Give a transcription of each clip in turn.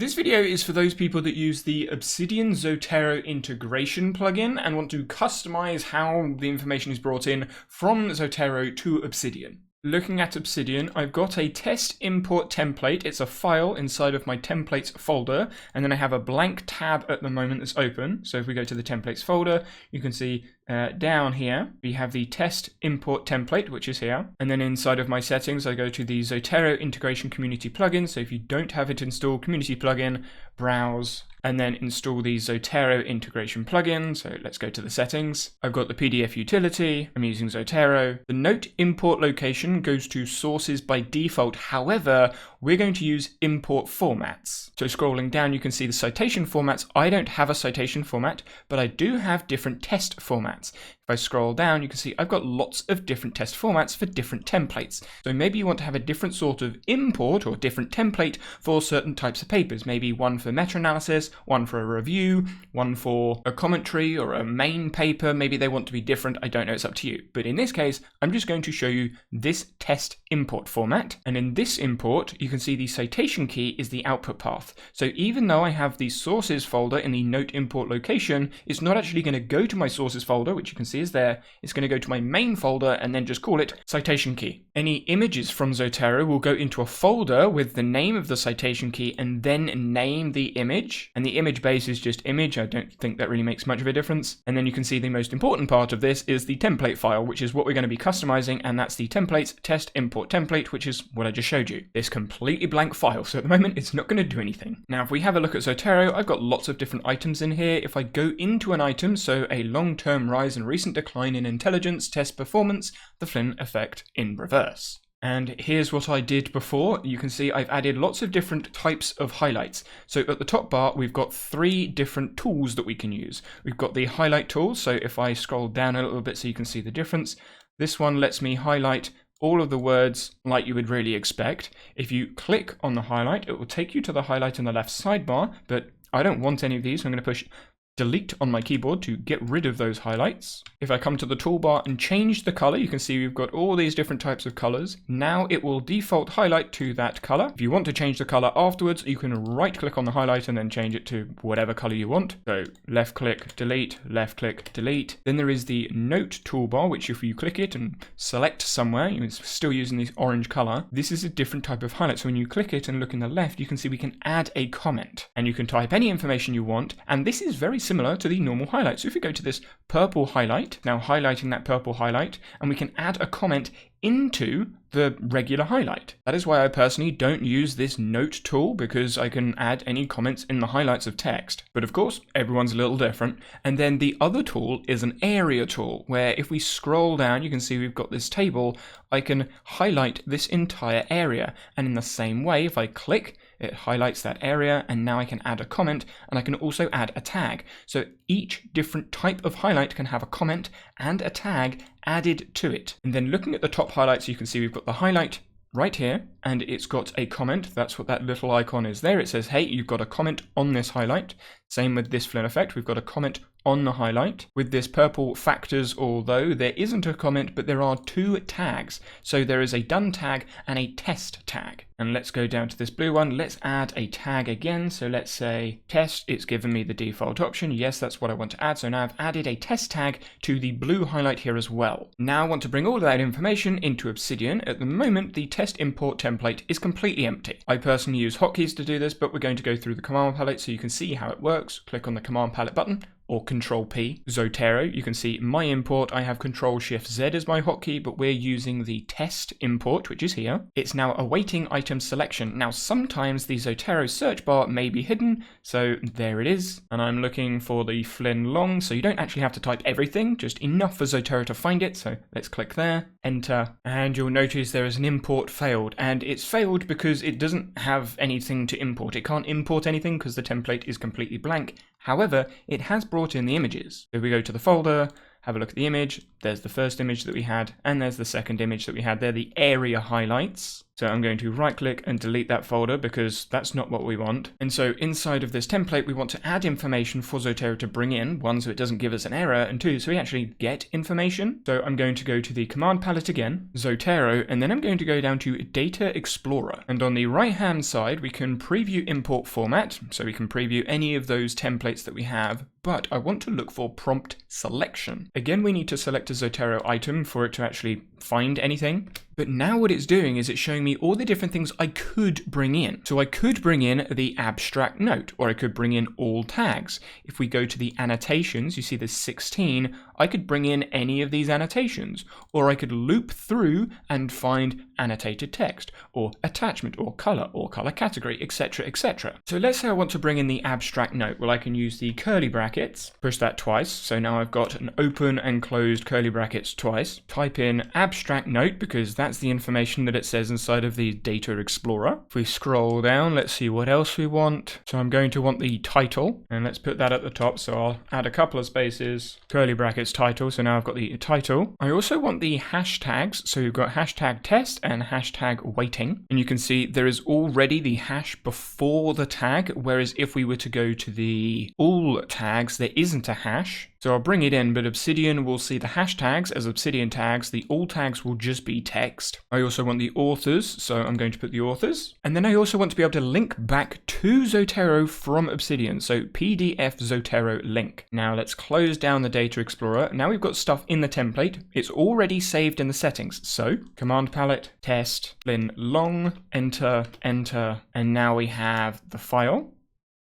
This video is for those people that use the Obsidian Zotero integration plugin and want to customize how the information is brought in from Zotero to Obsidian. Looking at Obsidian, I've got a test import template. It's a file inside of my templates folder, and then I have a blank tab at the moment that's open. So if we go to the templates folder, you can see down here, we have the test import template, which is here. And then inside of my settings, I go to the Zotero integration community plugin. So if you don't have it installed, community plugin, browse, and then install the Zotero integration plugin. So let's go to the settings. I've got the PDF utility. I'm using Zotero. The note import location goes to sources by default. However, we're going to use import formats. So scrolling down, you can see the citation formats. I don't have a citation format, but I do have different test formats. If I scroll down, you can see I've got lots of different test formats for different templates. So maybe you want to have a different sort of import or different template for certain types of papers. Maybe one for meta-analysis, one for a review, one for a commentary or a main paper. Maybe they want to be different. I don't know. It's up to you. But in this case, I'm just going to show you this test import format. And in this import, you can see the citation key is the output path. So even though I have the sources folder in the note import location, it's not actually going to go to my sources folder, which you can see is there. It's going to go to my main folder and then just call it citation key. Any images from Zotero will go into a folder with the name of the citation key and then name the image. And the image base is just image. I don't think that really makes much of a difference. And then you can see the most important part of this is the template file, which is what we're going to be customizing. And that's the templates test import template, which is what I just showed you. This completely blank file. So at the moment, it's not going to do anything. Now, if we have a look at Zotero, I've got lots of different items in here. If I go into an item, so a long-term rise and recent decline in intelligence, test performance, the Flynn effect in reverse. And here's what I did before. You can see I've added lots of different types of highlights. So at the top bar, we've got 3 different tools that we can use. We've got the highlight tool. So if I scroll down a little bit so you can see the difference, this one lets me highlight all of the words like you would really expect. If you click on the highlight, it will take you to the highlight in the left sidebar, but I don't want any of these. So I'm going to push delete on my keyboard to get rid of those highlights. If I come to the toolbar and change the color, you can see we've got all these different types of colors. Now it will default highlight to that color. If you want to change the color afterwards, you can right click on the highlight and then change it to whatever color you want. So left click, delete, left click, delete. Then there is the note toolbar, which if you click it and select somewhere, you're still using this orange color. This is a different type of highlight. So when you click it and look in the left, you can see we can add a comment and you can type any information you want. And this is very similar to the normal highlight. So if we go to this purple highlight, now highlighting that purple highlight, and we can add a comment into the regular highlight. That is why I personally don't use this note tool, because I can add any comments in the highlights of text. But of course, everyone's a little different. And then the other tool is an area tool, where if we scroll down, you can see we've got this table. I can highlight this entire area. And in the same way, if I click, it highlights that area, and now I can add a comment, and I can also add a tag. So each different type of highlight can have a comment and a tag added to it. And then looking at the top highlights, you can see we've got the highlight right here, and it's got a comment. That's what that little icon is there. It says, hey, you've got a comment on this highlight. Same with this Flynn effect. We've got a comment on the highlight. With this purple factors, although there isn't a comment, but there are 2 tags. So there is a done tag and a test tag. And let's go down to this blue one. Let's add a tag again. So let's say test. It's given me the default option. Yes, that's what I want to add. So now I've added a test tag to the blue highlight here as well. Now I want to bring all of that information into Obsidian. At the moment, the test import template is completely empty. I personally use hotkeys to do this, but we're going to go through the command palette so you can see how it works. Click on the command palette button, or Control P. Zotero, you can see my import, I have Control Shift Z as my hotkey, but we're using the test import, which is here. It's now awaiting item selection. Now, sometimes the Zotero search bar may be hidden, so there it is. And I'm looking for the Flynn long, so you don't actually have to type everything, just enough for Zotero to find it. So let's click there, enter, and you'll notice there is an import failed. And it's failed because it doesn't have anything to import. It can't import anything because the template is completely blank. However, it has brought in the images. So we go to the folder, have a look at the image. There's the first image that we had, and there's the second image that we had. They're the area highlights. So I'm going to right click and delete that folder because that's not what we want. And so inside of this template, we want to add information for Zotero to bring in, one, so it doesn't give us an error, and two, so we actually get information. So I'm going to go to the command palette again, Zotero, and then I'm going to go down to Data Explorer. And on the right hand side, we can preview import format. So we can preview any of those templates that we have, but I want to look for prompt selection. Again, we need to select a Zotero item for it to actually find anything. But now what it's doing is it's showing me all the different things I could bring in. So I could bring in the abstract note, or I could bring in all tags. If we go to the annotations, you see there's 16, I could bring in any of these annotations, or I could loop through and find annotated text, or attachment, or color category, etc, etc. So let's say I want to bring in the abstract note. Well, I can use the curly brackets, push that twice, so now I've got an open and closed curly brackets twice. Type in abstract note, because that's the information that it says inside of the Data Explorer. If we scroll down, let's see what else we want. So I'm going to want the title, and let's put that at the top, so I'll add a couple of spaces, curly brackets title, so now I've got the title. I also want the hashtags, so we've got hashtag test and hashtag waiting, and you can see there is already the hash before the tag, whereas if we were to go to the all tags, there isn't a hash. So I'll bring it in, but Obsidian will see the hashtags as Obsidian tags. The all tags will just be text. I also want the authors, so I'm going to put the authors. And then I also want to be able to link back to Zotero from Obsidian, so PDF Zotero link. Now let's close down the Data Explorer. Now we've got stuff in the template. It's already saved in the settings. So command palette, test, then long, enter, enter, and now we have the file.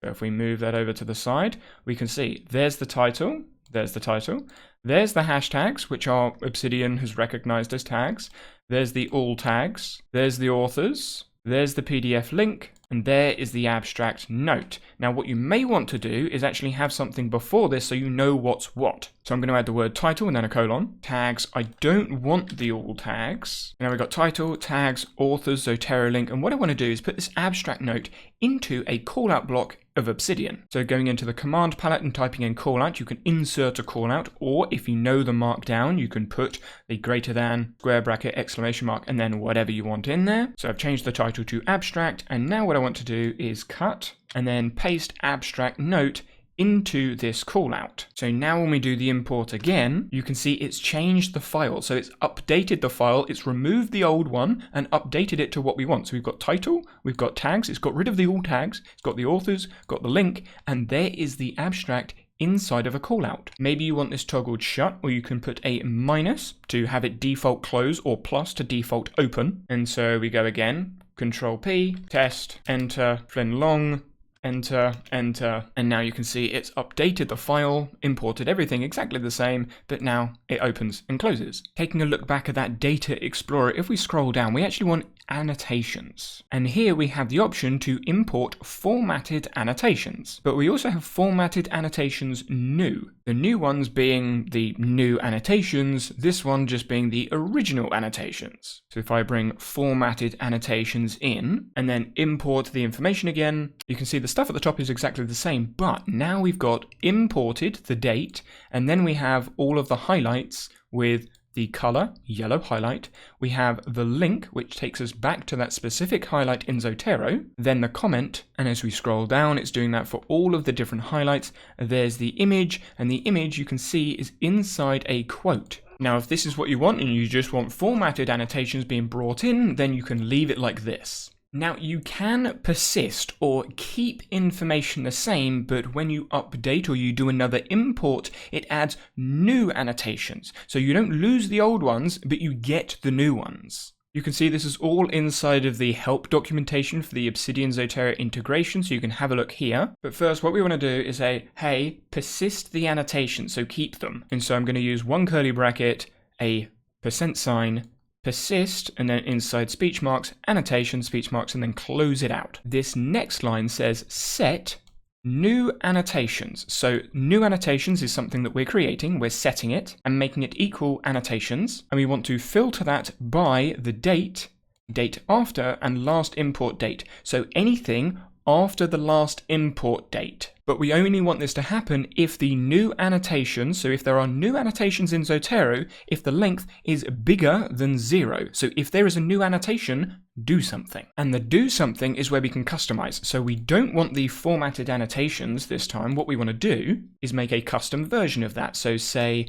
So if we move that over to the side, we can see there's the title. There's the title. There's the hashtags, which are Obsidian has recognized as tags. There's the all tags. There's the authors. There's the PDF link. And there is the abstract note. Now, what you may want to do is actually have something before this so you know what's what. So I'm going to add the word title and then a colon. Tags, I don't want the all tags. Now we've got title, tags, authors, Zotero link. And what I want to do is put this abstract note into a callout block of Obsidian. So going into the command palette and typing in callout, you can insert a callout, or if you know the markdown, you can put the greater than, square bracket, exclamation mark, and then whatever you want in there. So I've changed the title to abstract, and now what I want to do is cut and then paste abstract note into this callout. So now when we do the import again, you can see it's changed the file. So it's updated the file, it's removed the old one and updated it to what we want. So we've got title, we've got tags, it's got rid of the all tags, it's got the authors, got the link, and there is the abstract inside of a callout. Maybe you want this toggled shut, or you can put a minus to have it default close, or plus to default open. And so we go again, Control P, test, enter, then long, enter, enter, and now you can see it's updated the file, imported everything exactly the same, but now it opens and closes. Taking a look back at that Data Explorer, if we scroll down, we actually want annotations. And here we have the option to import formatted annotations, but we also have formatted annotations new. The new ones being the new annotations, this one just being the original annotations. So if I bring formatted annotations in and then import the information again, you can see the stuff at the top is exactly the same, but now we've got imported the date, and then we have all of the highlights with the color, yellow highlight. We have the link, which takes us back to that specific highlight in Zotero, then the comment, and as we scroll down, it's doing that for all of the different highlights. There's the image, and the image you can see is inside a quote. Now, if this is what you want and you just want formatted annotations being brought in, then you can leave it like this. Now, you can persist or keep information the same, but when you update or you do another import, it adds new annotations. So you don't lose the old ones, but you get the new ones. You can see this is all inside of the help documentation for the Obsidian Zotero integration, so you can have a look here. But first, what we want to do is say, hey, persist the annotations, so keep them. And so I'm going to use one curly bracket, a %, persist, and then inside speech marks, annotation, speech marks, and then close it out. This next line says set new annotations. So new annotations is something that we're creating, we're setting it and making it equal annotations, and we want to filter that by the date, date after, and last import date. So anything after the last import date. But we only want this to happen if the new annotation, so if there are new annotations in Zotero, if the length is bigger than 0. So if there is a new annotation, do something. And the do something is where we can customize. So we don't want the formatted annotations this time. What we want to do is make a custom version of that. So say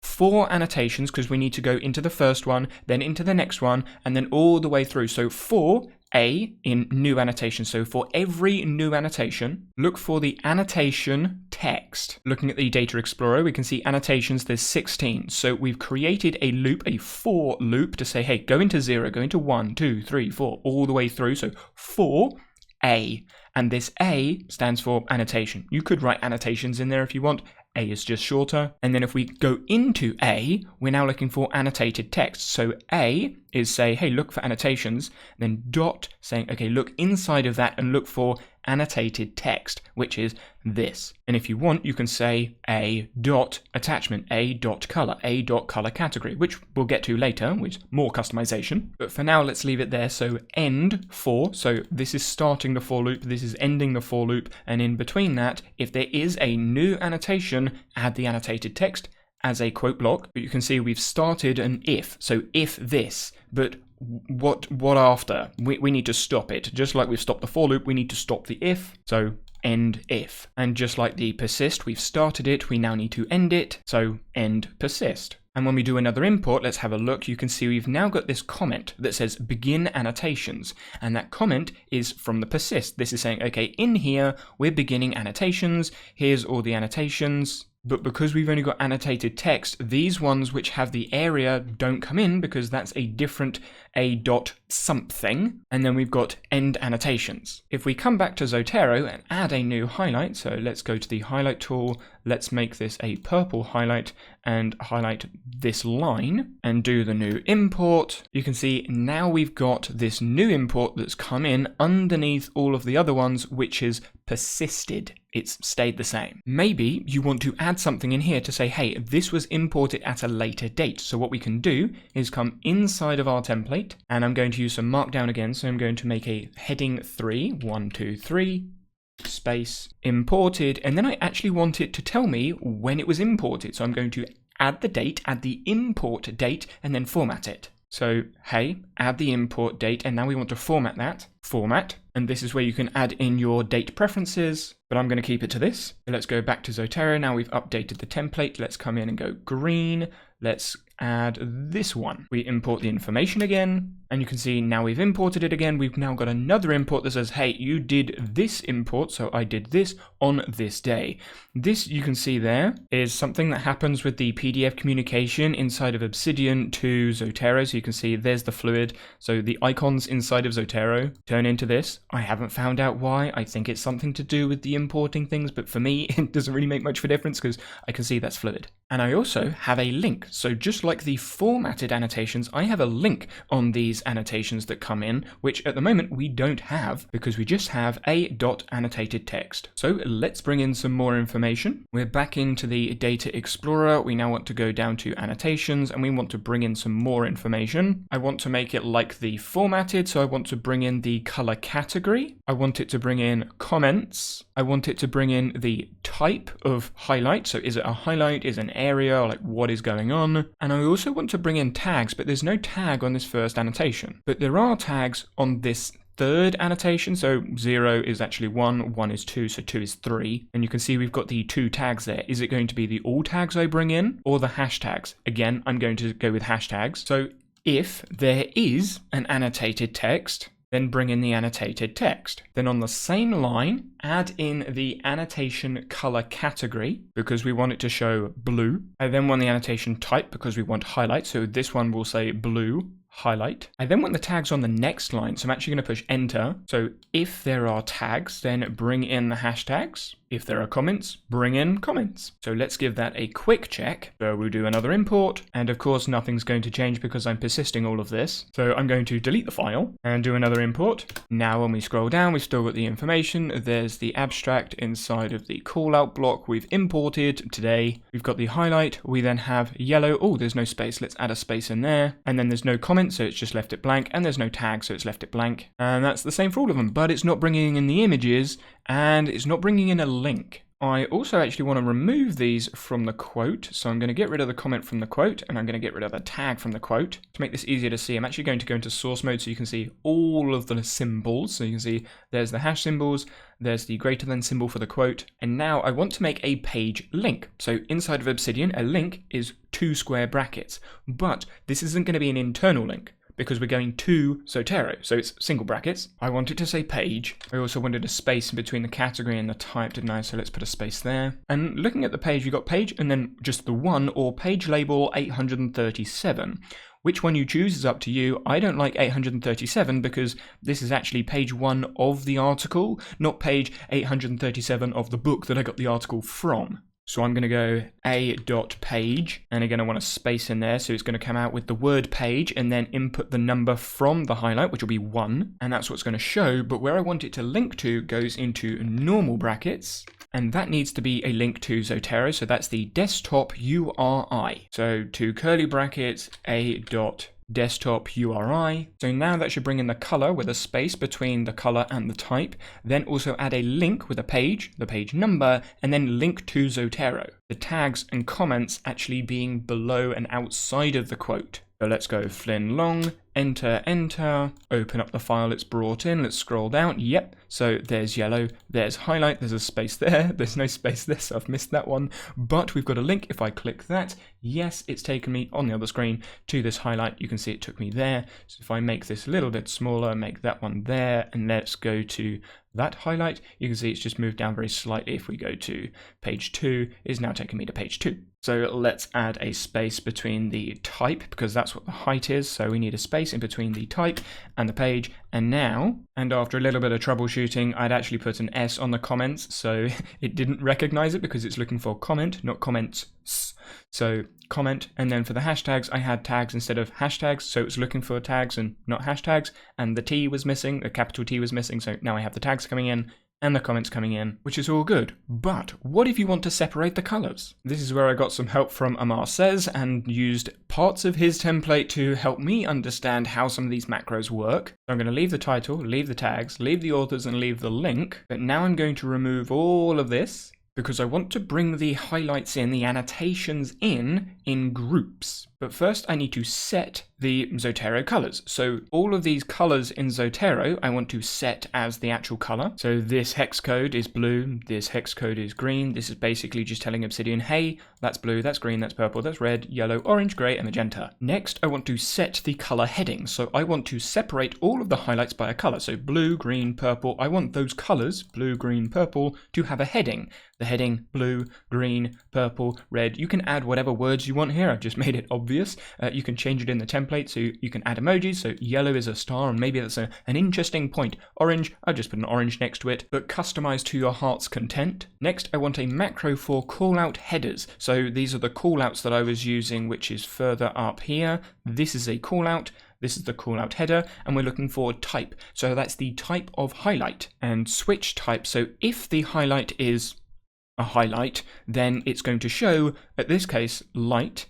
4 annotations, because we need to go into the first one, then into the next one, and then all the way through. So 4A in new annotation. So for every new annotation, look for the annotation text. Looking at the Data Explorer, we can see annotations, there's 16. So we've created a loop, a for loop, to say, hey, go into 0, go into 1, 2, 3, 4, all the way through. So 4A. And this A stands for annotation. You could write annotations in there if you want. A is just shorter. And then if we go into A, we're now looking for annotated text. So A is say, hey, look for annotations. Then dot saying, okay, look inside of that and look for annotated text, which is this. And if you want, you can say a dot attachment, a dot color, a dot color category, which we'll get to later with more customization. But for now, let's leave it there. So end for, so this is starting the for loop, this is ending the for loop. And in between that, if there is a new annotation, add the annotated text as a quote block. But you can see we've started an if. So if this, but what after? We need to stop it. Just like we've stopped the for loop, we need to stop the if. So end if. And just like the persist, we've started it, we now need to end it. So end persist. And when we do another import, let's have a look. You can see we've now got this comment that says begin annotations. And that comment is from the persist. This is saying, okay, in here, we're beginning annotations. Here's all the annotations. But because we've only got annotated text, these ones which have the area don't come in because that's a different a dot something. And then we've got end annotations. If we come back to Zotero and add a new highlight, so let's go to the highlight tool, let's make this a purple highlight and highlight this line and do the new import. You can see now we've got this new import that's come in underneath all of the other ones, which is persisted. It's stayed the same. Maybe you want to add something in here to say, hey, this was imported at a later date. So what we can do is come inside of our template, and I'm going to use some markdown again. So I'm going to make a heading 3, 1, 2, 3, space, imported, and then I actually want it to tell me when it was imported. So I'm going to add the date, add the import date, and then format it. So, hey, add the import date, and now we want to format that. Format, and this is where you can add in your date preferences, but I'm going to keep it to this. So let's go back to Zotero. Now we've updated the template. Let's come in and go green. Let's add this one. We import the information again, and you can see now we've imported it again. We've now got another import that says, hey, you did this import, so I did this on this day. This, you can see there, is something that happens with the PDF communication inside of Obsidian to Zotero. So you can see there's the fluid. So the icons inside of Zotero turn into this. I haven't found out why. I think it's something to do with the importing things, but for me, it doesn't really make much of a difference because I can see that's fluid. And I also have a link. So just like the formatted annotations, I have a link on these annotations that come in, which at the moment we don't have because we just have a dot annotated text. So let's bring in some more information. We're back into the Data Explorer. We now want to go down to annotations and we want to bring in some more information. I want to make it like the formatted, so I want to bring in the color category. I want it to bring in comments. I want it to bring in the type of highlight. So is it a highlight? Is it an area? Like what is going on? And I also want to bring in tags, but there's no tag on this first annotation. But there are tags on this third annotation. So 0 is actually 1, 1 is 2, so 2 is 3. And you can see we've got the 2 tags there. Is it going to be the all tags I bring in or the hashtags? Again, I'm going to go with hashtags. So if there is an annotated text, then bring in the annotated text. Then on the same line, add in the annotation color category because we want it to show blue. I then want the annotation type because we want highlight. So this one will say blue highlight. I then want the tags on the next line. So I'm actually going to push enter. So if there are tags, then bring in the hashtags. If there are comments, bring in comments. So let's give that a quick check. So we'll do another import. And of course, nothing's going to change because I'm persisting all of this. So I'm going to delete the file and do another import. Now, when we scroll down, we've still got the information. There's the abstract inside of the callout block we've imported today. We've got the highlight. We then have yellow. Oh, there's no space. Let's add a space in there. And then there's no comments. comment, so it's just left it blank, and there's no tag, so it's left it blank. And that's the same for all of them, but it's not bringing in the images, and it's not bringing in a link. I also actually want to remove these from the quote, so I'm going to get rid of the comment from the quote, and I'm going to get rid of the tag from the quote. To make this easier to see, I'm actually going to go into source mode so you can see all of the symbols. So you can see there's the hash symbols, there's the greater than symbol for the quote, and now I want to make a page link. So inside of Obsidian, a link is 2 square brackets, but this isn't going to be an internal link, because we're going to Zotero, so it's single brackets. I wanted to say page. I also wanted a space in between the category and the type, didn't I? So let's put a space there. And looking at the page, you've got page and then just the one, or page label 837. Which one you choose is up to you. I don't like 837 because this is actually page 1 of the article, not page 837 of the book that I got the article from. So I'm going to go a.page, and again I want a space in there, so it's going to come out with the word page and then input the number from the highlight, which will be 1, and that's what's going to show, but where I want it to link to goes into normal brackets, and that needs to be a link to Zotero, so that's the desktop URI. So to curly brackets, a.desktop URI. So now that should bring in the color with a space between the color and the type, then also add a link with a page, the page number, and then link to Zotero. The tags and comments actually being below and outside of the quote. So let's go Flynn Long, enter, open up the file it's brought in, let's scroll down, yep, so there's yellow, there's highlight, there's a space there, there's no space there, so I've missed that one, but we've got a link. If I click that, yes, it's taken me on the other screen to this highlight. You can see it took me there, so if I make this a little bit smaller, make that one there, and let's go to that highlight, you can see it's just moved down very slightly. If we go to page 2, it's now taking me to page 2. So let's add a space between the type, because that's what the height is, so we need a space in between the type and the page, and now, and after a little bit of troubleshooting, I'd actually put an S on the comments, so it didn't recognize it because it's looking for comment, not comments. So comment, and then for the hashtags, I had tags instead of hashtags, so it's looking for tags and not hashtags, and the T was missing, the capital T was missing, so now I have the tags coming in and the comments coming in, which is all good. But what if you want to separate the colors? This is where I got some help from Amar Says and used parts of his template to help me understand how some of these macros work. So I'm going to leave the title, leave the tags, leave the authors, and leave the link, but now I'm going to remove all of this because I want to bring the highlights in, the annotations in groups. But first I need to set the Zotero colors. So all of these colors in Zotero, I want to set as the actual color. So this hex code is blue, this hex code is green. This is basically just telling Obsidian, hey, that's blue, that's green, that's purple, that's red, yellow, orange, gray, and magenta. Next, I want to set the color headings. So I want to separate all of the highlights by a color. So blue, green, purple, I want those colors, blue, green, purple, to have a heading. The heading, blue, green, purple, red. You can add whatever words you want here. I've just made it obvious. You can change it in the template, so you can add emojis. So yellow is a star, and maybe that's an interesting point. Orange, I'll just put an orange next to it, but customize to your heart's content. Next, I want a macro for callout headers. So these are the callouts that I was using, which is further up here. This is a callout. This is the callout header, and we're looking for type. So that's the type of highlight, and switch type. So if the highlight is a highlight, then it's going to show, at this case, light.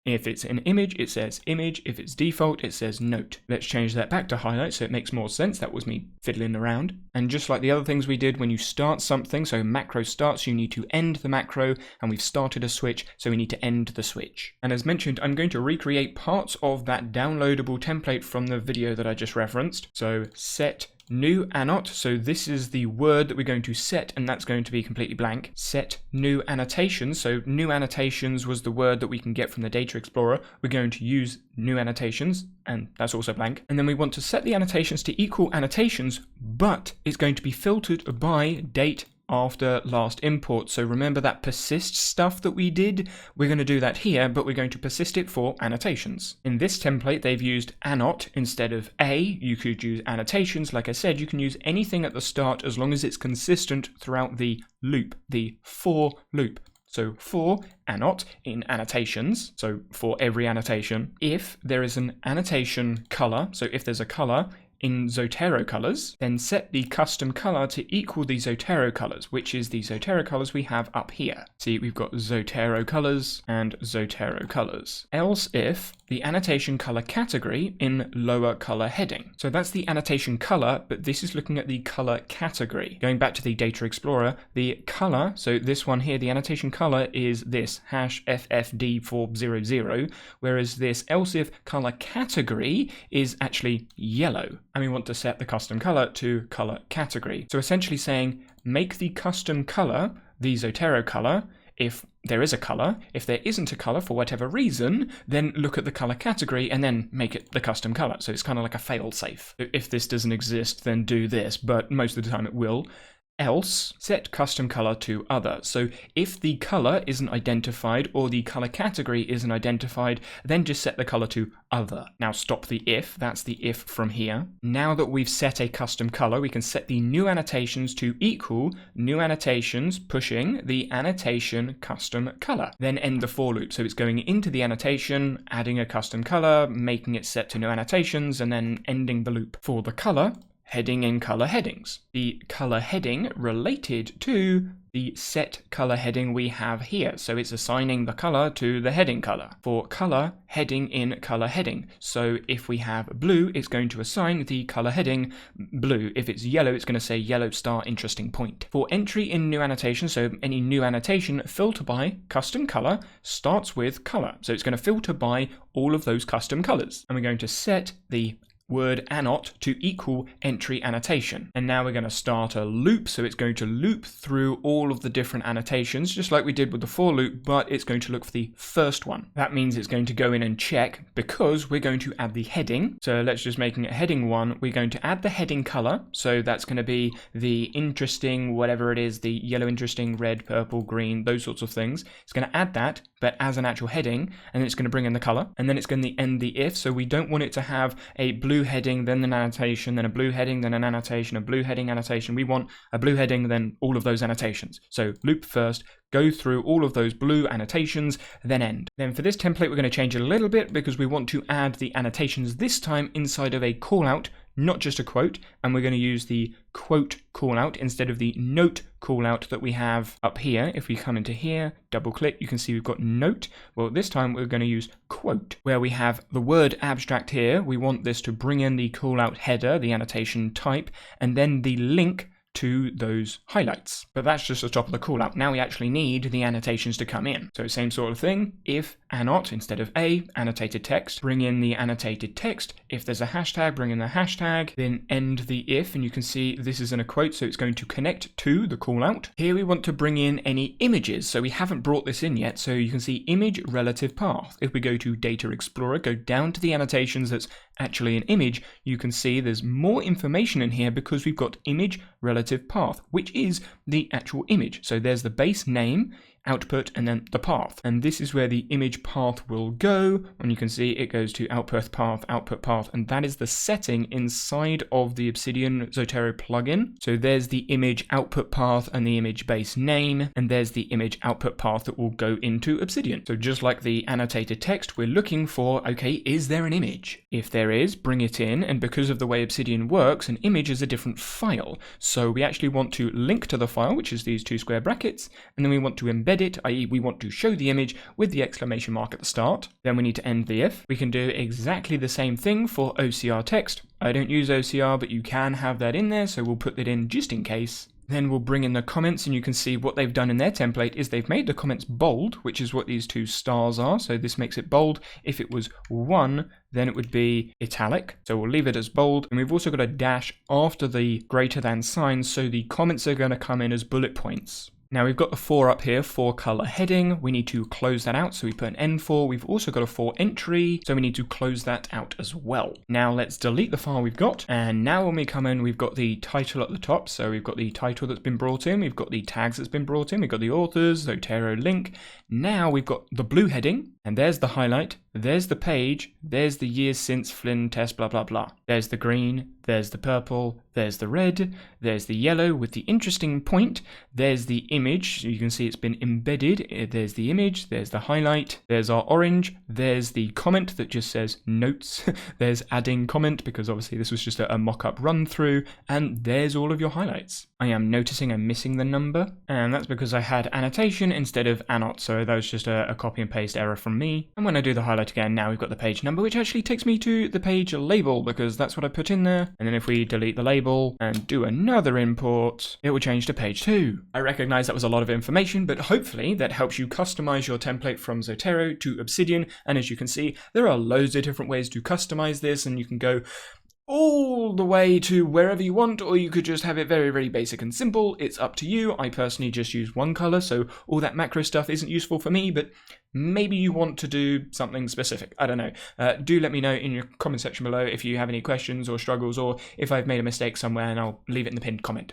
If it's an image, it says image. If it's default, it says note. Let's change that back to highlight so it makes more sense. That was me fiddling around. And just like the other things we did when you start something, so macro starts, you need to end the macro, and we've started a switch, so we need to end the switch. And as mentioned, I'm going to recreate parts of that downloadable template from the video that I just referenced. So set new annot, so this is the word that we're going to set, and that's going to be completely blank. Set new annotations, so new annotations was the word that we can get from the Data Explorer. We're going to use new annotations, and that's also blank. And then we want to set the annotations to equal annotations, but it's going to be filtered by date after last import. So remember that persist stuff that we did? We're going to do that here, but we're going to persist it for annotations. In this template, they've used annot instead of a. You could use annotations. Like I said, you can use anything at the start as long as it's consistent throughout the loop, the for loop. So for annot in annotations, so for every annotation, if there is an annotation color, so if there's a color, in Zotero colors, then set the custom color to equal the Zotero colors, which is the Zotero colors we have up here. See, we've got Zotero colors and Zotero colors. Else if the annotation color category in lower color heading. So that's the annotation color, but this is looking at the color category. Going back to the Data Explorer, the color, so this one here, the annotation color is this #FFD400, whereas this else if color category is actually yellow. And we want to set the custom color to color category. So essentially saying, make the custom color the Zotero color. If there is a color, if there isn't a color for whatever reason, then look at the color category and then make it the custom color. So it's kind of like a fail safe. If this doesn't exist, then do this, but most of the time it will. Else, set custom color to other. So if the color isn't identified or the color category isn't identified, then just set the color to other. Now stop the if, that's the if from here. Now that we've set a custom color, we can set the new annotations to equal new annotations pushing the annotation custom color. Then end the for loop. So it's going into the annotation, adding a custom color, making it set to new annotations, and then ending the loop. For the color, heading in color headings. The color heading related to the set color heading we have here. So it's assigning the color to the heading color. For color, heading in color heading. So if we have blue, it's going to assign the color heading blue. If it's yellow, it's going to say yellow star interesting point. For entry in new annotation, so any new annotation, filter by custom color starts with color. So it's going to filter by all of those custom colors. And we're going to set the word annot to equal entry annotation. And now we're going to start a loop, so it's going to loop through all of the different annotations, just like we did with the for loop, but it's going to look for the first one. That means it's going to go in and check because we're going to add the heading. So let's just making it heading 1. We're going to add the heading color. So that's going to be the interesting, whatever it is, the yellow interesting, red, purple, green, those sorts of things. It's going to add that, but as an actual heading, and it's going to bring in the color, and then it's going to end the if. So we don't want it to have a blue heading, then an annotation, then a blue heading, then an annotation, a blue heading annotation. We want a blue heading, then all of those annotations. So loop first, go through all of those blue annotations, then end. Then for this template, we're going to change it a little bit because we want to add the annotations this time inside of a callout, not just a quote, and we're going to use the quote callout instead of the note callout that we have up here. If we come into here, double click, you can see we've got note. Well, this time we're going to use quote, where we have the word abstract here. We want this to bring in the callout header, the annotation type, and then the link to those highlights. But that's just the top of the callout. Now we actually need the annotations to come in. So same sort of thing. If annot instead of a annotated text, bring in the annotated text. If there's a hashtag, bring in the hashtag, then end the if, and you can see this is in a quote, so it's going to connect to the callout. Here we want to bring in any images. So we haven't brought this in yet. So you can see image relative path. If we go to Data Explorer, go down to the annotations that's actually an image, you can see there's more information in here because we've got image relative path, which is the actual image. So there's the base name, output, and then the path. And this is where the image path will go. And you can see it goes to output path, and that is the setting inside of the Obsidian Zotero plugin. So there's the image output path and the image base name, and there's the image output path that will go into Obsidian. So just like the annotated text, we're looking for, okay, is there an image? If there is, bring it in. And because of the way Obsidian works, an image is a different file. So we actually want to link to the file, which is these 2 square brackets, and then we want to embed it, i.e. we want to show the image with the exclamation mark at the start. Then we need to end the if. We can do exactly the same thing for OCR text. I don't use OCR, but you can have that in there, so we'll put that in just in case. Then we'll bring in the comments, and you can see what they've done in their template is they've made the comments bold, which is what these 2 stars are. So this makes it bold. If it was 1, then it would be italic. So we'll leave it as bold. And we've also got a dash after the greater than sign, so the comments are going to come in as bullet points. Now we've got the for up here, for color heading. We need to close that out, so we put an end for. We've also got a for entry, so we need to close that out as well. Now let's delete the file we've got, and now when we come in, we've got the title at the top. So we've got the title that's been brought in, we've got the tags that's been brought in, we've got the authors, Zotero link. Now we've got the blue heading, and there's the highlight, there's the page, there's the years since Flynn test, blah, blah, blah. There's the green, there's the purple, there's the red, there's the yellow with the interesting point, there's the image, so you can see it's been embedded, there's the image, there's the highlight, there's our orange, there's the comment that just says notes, there's adding comment because obviously this was just a mock-up run through, and there's all of your highlights. I am noticing I'm missing the number, and that's because I had annotation instead of annot, so that was just a copy and paste error from me. And when I do the highlight again, now we've got the page number, which actually takes me to the page label because that's what I put in there. And then if we delete the label and do another import, it will change to page 2. I recognize that was a lot of information, but hopefully that helps you customize your template from Zotero to Obsidian. And as you can see, there are loads of different ways to customize this, and you can go all the way to wherever you want, or you could just have it very, very basic and simple. It's up to you. I personally just use one color, so all that macro stuff isn't useful for me, but maybe you want to do something specific. I don't know. Do let me know in your comment section below if you have any questions or struggles, or if I've made a mistake somewhere, and I'll leave it in the pinned comment.